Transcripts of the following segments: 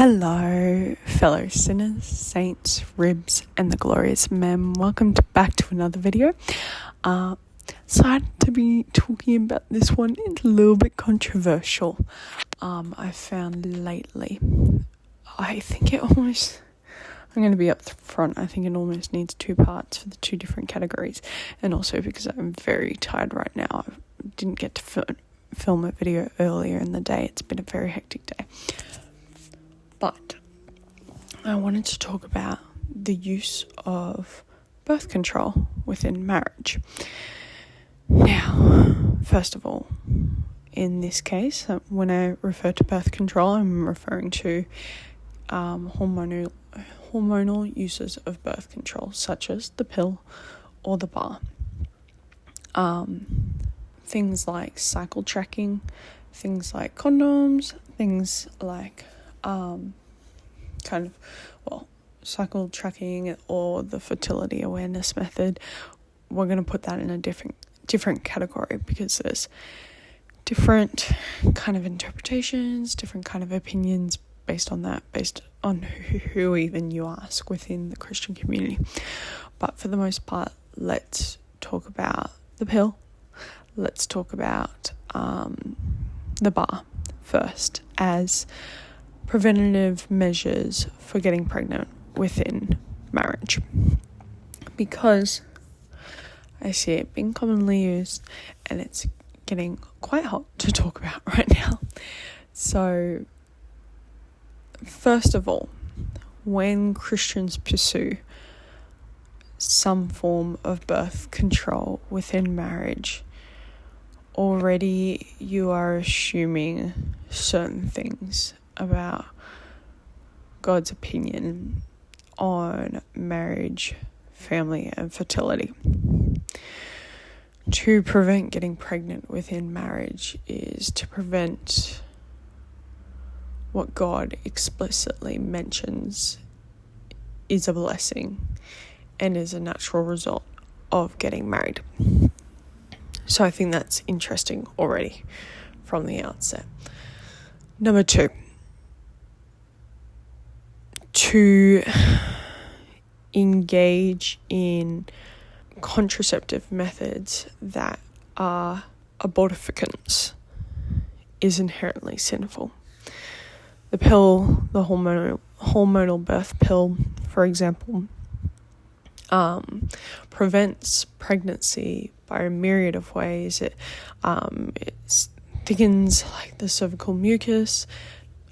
Hello, fellow sinners, saints, ribs, and the glorious mem. Welcome back to another video. Excited to be talking about this one. It's a little bit controversial. I found lately. I'm going to be up front. I think it almost needs two parts for the two different categories, and also because I'm very tired right now. I didn't get to film a video earlier in the day. It's been a very hectic day. But I wanted to talk about the use of birth control within marriage. Now, first of all, in this case, when I refer to birth control, I'm referring to hormonal uses of birth control, such as the pill or the bar. Things like cycle tracking, things like condoms, things like cycle tracking or the fertility awareness method. We're going to put that in a different category because there's different kind of interpretations, different kind of opinions based on who even you ask within the Christian community. But for the most part, let's talk about the pill. Let's talk about the bar first as preventative measures for getting pregnant within marriage, because I see it being commonly used and it's getting quite hot to talk about right now. So first of all, when Christians pursue some form of birth control within marriage, already you are assuming certain things about God's opinion on marriage, family, and fertility. To prevent getting pregnant within marriage is to prevent what God explicitly mentions is a blessing and is a natural result of getting married. So I think that's interesting already from the outset. Number 2, to engage in contraceptive methods that are abortificants is inherently sinful. The pill, the hormonal birth pill, for example, prevents pregnancy by a myriad of ways. It thickens like the cervical mucus,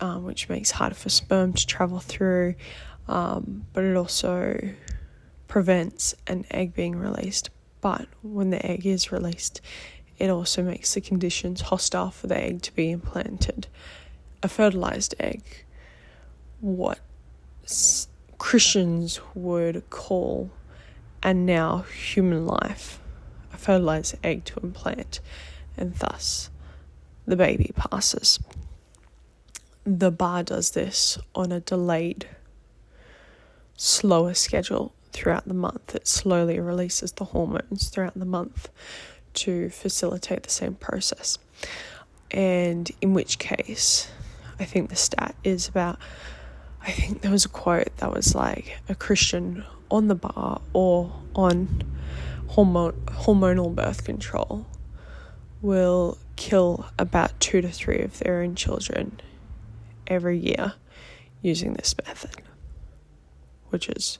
which makes it harder for sperm to travel through, but it also prevents an egg being released. But when the egg is released, it also makes the conditions hostile for the egg to be implanted. A fertilized egg, what Christians would call a now human life, a fertilized egg to implant, and thus the baby passes. The bar does this on a delayed, slower schedule throughout the month. It slowly releases the hormones throughout the month to facilitate the same process. And in which case, I think the stat is about, I think there was a quote that was like a Christian on the bar or on hormonal birth control will kill about 2 to 3 of their own children every year using this method, which is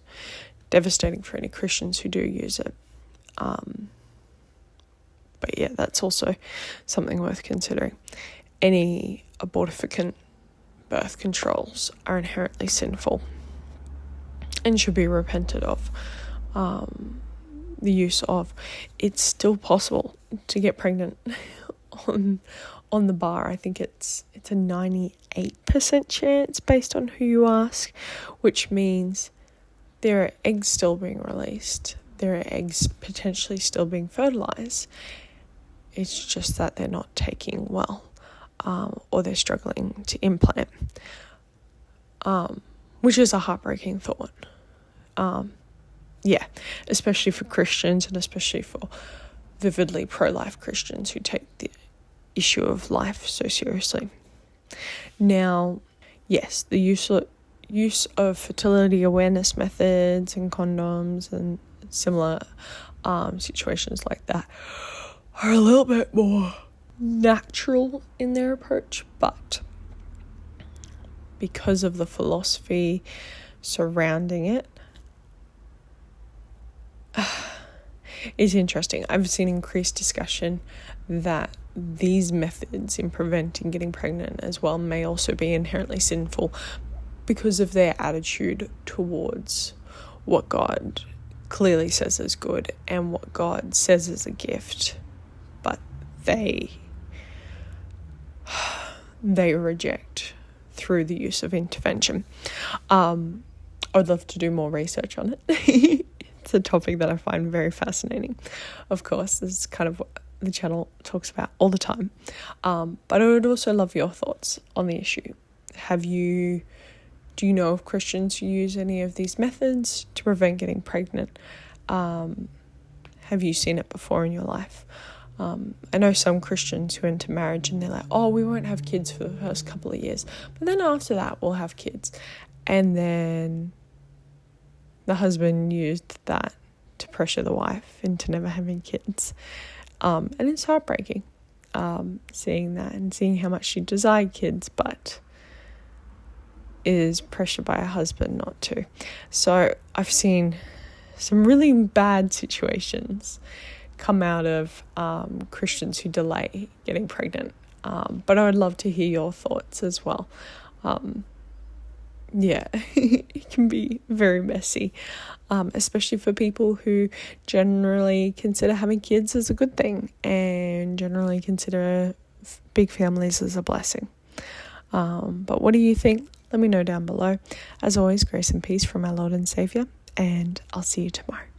devastating for any Christians who do use it. But yeah, that's also something worth considering. Any abortificant birth controls are inherently sinful and should be repented of. The use of, it's still possible to get pregnant on the bar. I think it's a 98% chance based on who you ask, which means there are eggs still being released. There are eggs potentially still being fertilized. It's just that they're not taking well, or they're struggling to implant, which is a heartbreaking thought. Especially for Christians and especially for vividly pro-life Christians who take the issue of life so seriously. Now, yes, the use of fertility awareness methods and condoms and similar situations like that are a little bit more natural in their approach, but because of the philosophy surrounding it, it's interesting. I've seen increased discussion that these methods in preventing getting pregnant as well may also be inherently sinful because of their attitude towards what God clearly says is good and what God says is a gift, but they reject through the use of intervention. I would love to do more research on it. It's a topic that I find very fascinating. Of course, this is kind of what the channel talks about all the time. But I would also love your thoughts on the issue. Do you know of Christians who use any of these methods to prevent getting pregnant? Have you seen it before in your life? I know some Christians who enter marriage and they're like, oh, we won't have kids for the first couple of years, but then after that we'll have kids. And then the husband used that to pressure the wife into never having kids. And it's heartbreaking seeing that and seeing how much she desired kids, but is pressured by her husband not to. So I've seen some really bad situations come out of Christians who delay getting pregnant. But I would love to hear your thoughts as well. It can be very messy, especially for people who generally consider having kids as a good thing and generally consider big families as a blessing. But what do you think? Let me know down below. As always, grace and peace from our Lord and Saviour, and I'll see you tomorrow.